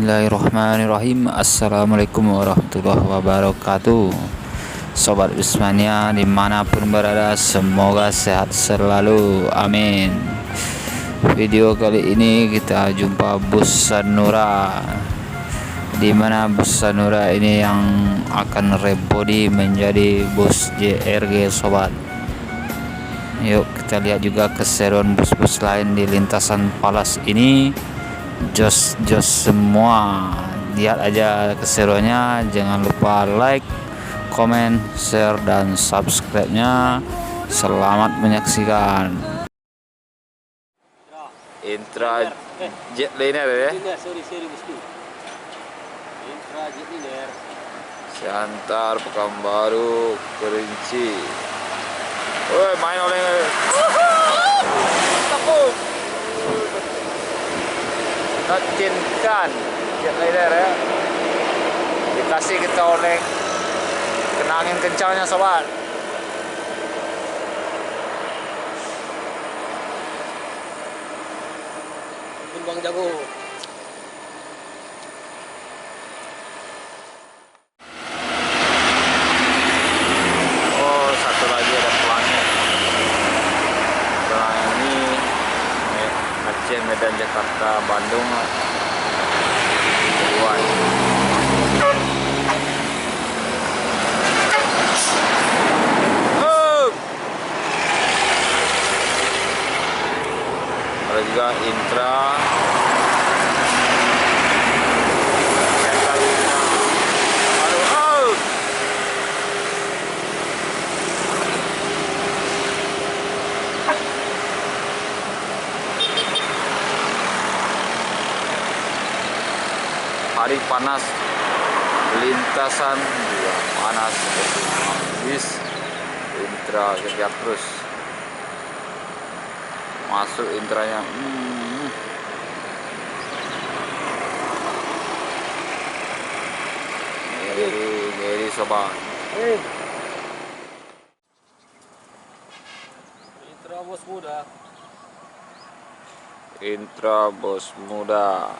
Bismillahirrahmanirrahim. Assalamualaikum warahmatullahi wabarakatuh. Sobat Bismania dimanapun berada, semoga sehat selalu, amin. Video kali ini kita jumpa bus Sanura, dimana bus Sanura ini yang akan rebody menjadi bus JRG sobat. Yuk kita lihat juga keseruan bus-bus lain di lintasan Palas ini. Jos semua, lihat aja keseruannya. Jangan lupa like, komen, share, dan subscribe-nya. Selamat menyaksikan. Intra Jetliner ya. Sorry bosku. Intra Jetliner. Siantar, Pekanbaru, Kerinci. Woi, main oleh. Takut. Tinkan Jetliner ya, dikasih kita oleh kena angin kencangnya sobat. Bang jago. Oh, satu lagi ada pelangnya. Pelang ini Aceh, Medan, Jakarta, Bandung. Buat. Ada juga Intra. Hari panas, lintasan juga panas, bis Intra kerja terus, masuk Intranya. Ngeri sobat. Intra bos muda. Intra bos muda.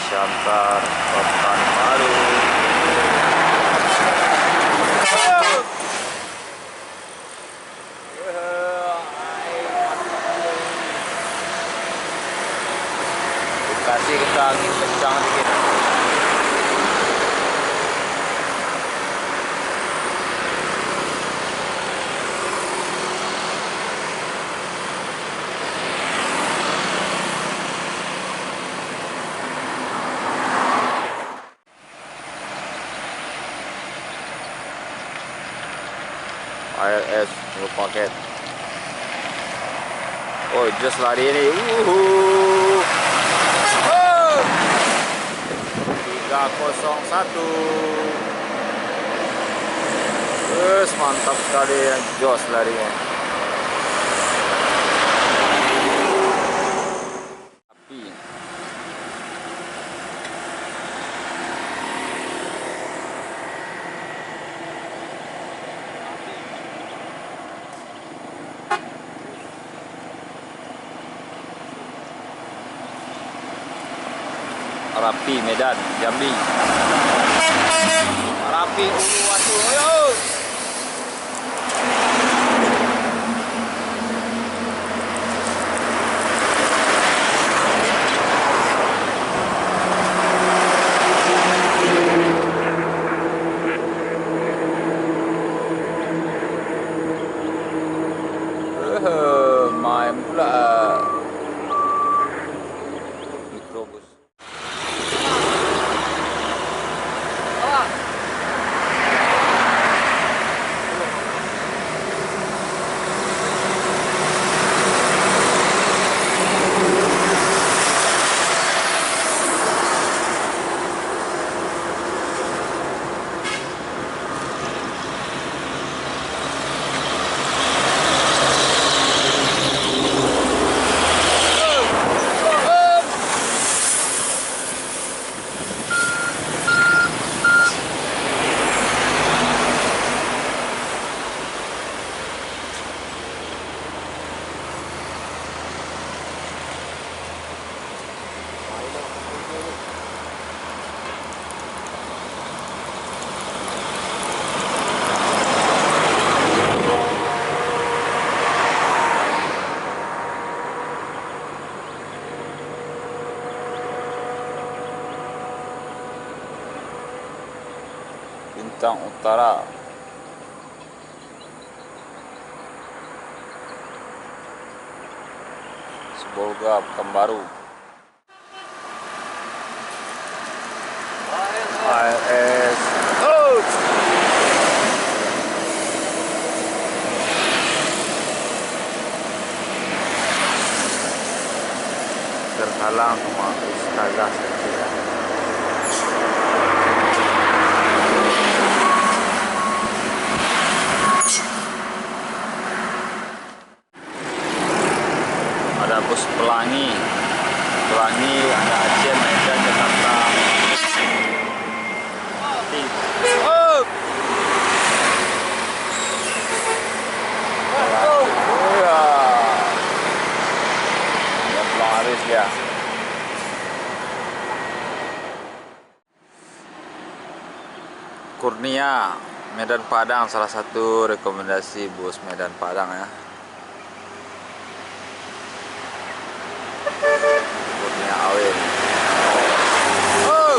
Siantar, Pekanbaru. Dikasih kita angin kencang dikit. ILS full paket. Oh, just lari ini. 301. Mantap sekali ya, jos larinya. Rapi Medan, Jambi. Rapi Uluwatu. Ayo. Main pula. Mikrobus. Bintang Utara. Sebolga Pekanbaru. ALS. Oh! Terhalang sama Ustazah Setia. Ada bus Pelangi, ada Aceh, Medan, Jakarta. Oh! Ya. Ya pelaris ya. Kurnia, Medan Padang, salah satu rekomendasi bus Medan Padang ya. Kurnia Awin. Oh!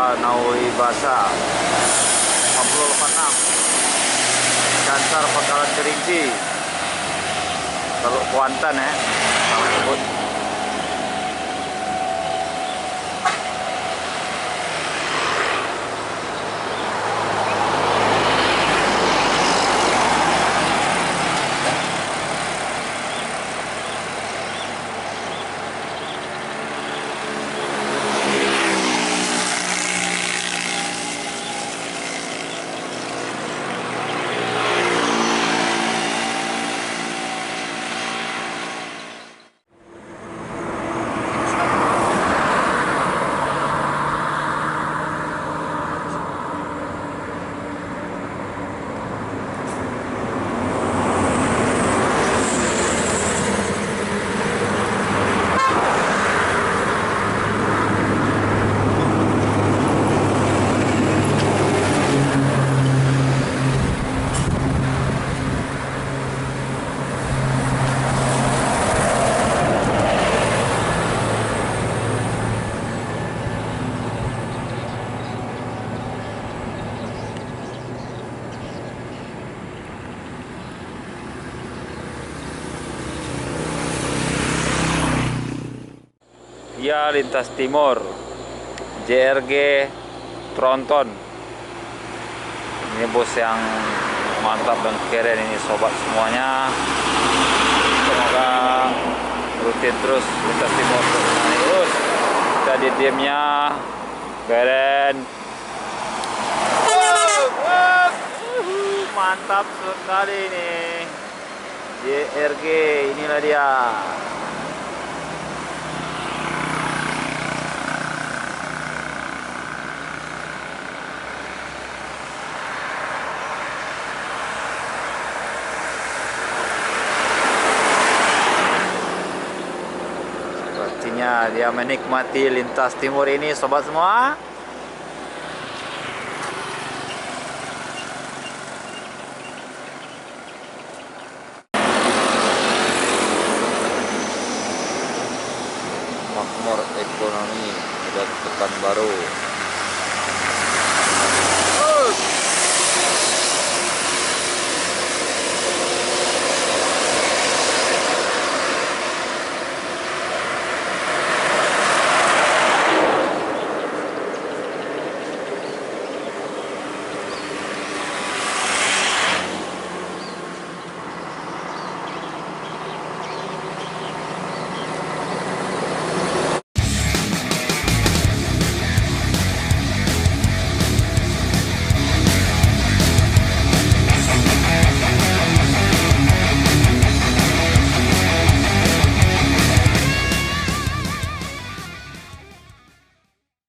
Nawawi Basa 5086 Kantor Pangkalan Kerinci, Teluk Kuantan ya, sama sebut. Via Lintas Timur, JRG Tronton. Ini bus yang mantap dan keren ini sobat semuanya. Semoga rutin terus Lintas Timur terus. Kita di timnya keren. Mantap sekali ini. JRG, inilah dia. Artinya dia menikmati Lintas Timur ini sobat semua. Makmur ekonomi dan Pekanbaru.